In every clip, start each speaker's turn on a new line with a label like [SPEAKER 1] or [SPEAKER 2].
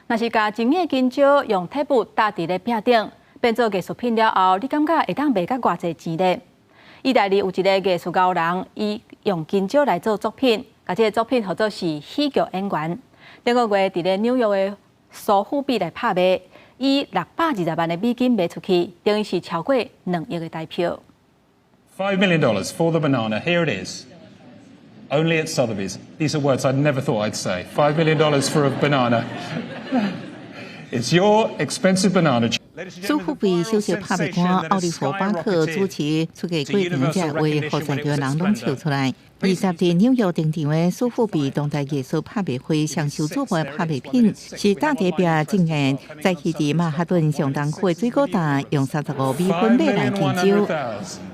[SPEAKER 1] 若是甲真嘅金蕉用铁布搭伫咧壁顶，变做艺术品了后，你感觉会当卖甲偌济钱咧？意大利有一个艺术高人，伊用金蕉来做作品，甲这个作品号做是喜剧演员。顶个月伫咧纽约的苏富比来拍卖，以620万的美金卖出去，等于是超过2亿的台票。
[SPEAKER 2] $5 million for the banana. Here it is. Only at Sotheby's. These are words I never thought I'd say. $5 million for a banana. It's your expensive banana.
[SPEAKER 3] 苏富比首席拍卖官奥利弗·巴克主持出个过程，才为好在场人拢笑出来。20日纽约登场的苏富比当代艺术拍卖会上首做的拍卖品是大地壁证言，在起伫曼哈顿上东区的水果店用35美分买来金蕉，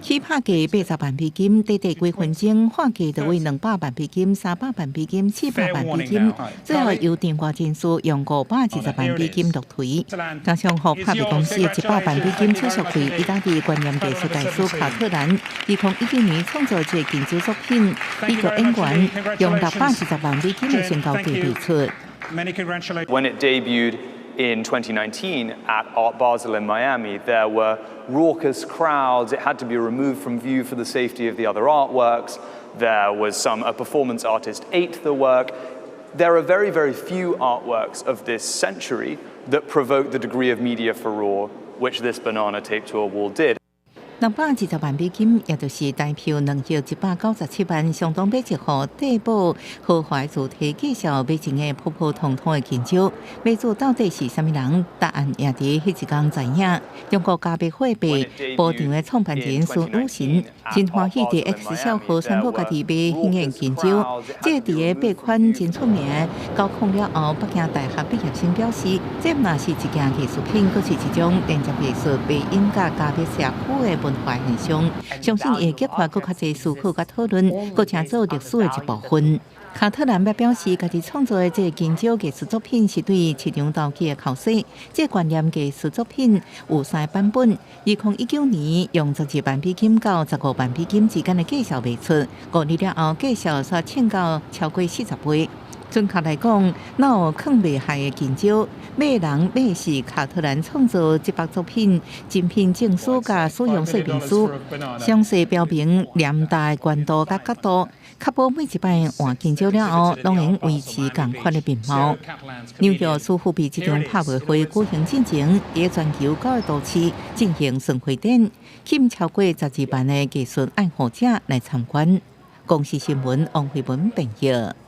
[SPEAKER 3] 起拍价80万美金，短短几分钟画价就为200万美金、300万美金、700万美金，最后由电话证书用520万美金落锤。加上和拍卖公司100万美金出售费，意大利观念艺术大师卡特兰2019年创作这金蕉作品。一个演员用620万美金的宣告费卖出。
[SPEAKER 4] When it debuted in 2019 at Art Basel in Miami, there were raucous crowds. It had to be removed from view for the safety of the other artworks. There was a performance artist ate the work. There are very, very few artworks of this century that provoke the degree of media furore which this banana taped to a wall did.
[SPEAKER 3] 220万美金，也就是台票2.197万，相当买一盒地堡豪华主题介绍买前的普普通通的金蕉。买主到底是啥物人？答案也伫迄一天知影。中国加倍货币波场的创办人孙武神真欢喜伫 X 小号宣布家己买迄个金蕉。这伫个爆款真出名，高控了后，北京大学毕业生表示，这嘛是一件艺术品，佫是一种连接艺术、被音乐加入社区的文化现象，相信会激发更较侪思考甲讨论，佫成做历史的一部分。卡特兰表示，家己创作的这金蕉艺术作品是对市场投机的考试。这观念艺术作品有3个版本，2019年用12万美金到15万美金之间的介绍卖出，5年了后介绍煞称到超过40倍。准确来讲，哪有藏袂害的金蕉？买人买是卡特兰创作这部作品，精品证书甲使用说明书，详细标明量大的悬度甲角度，确保每一摆换金蕉了后，拢能维持同款的面貌。纽约苏富比这场拍卖会举行进前，在全球9个都市进行巡回展，吸引超过12万的艺术爱好者来参观。公视新闻王慧文编译。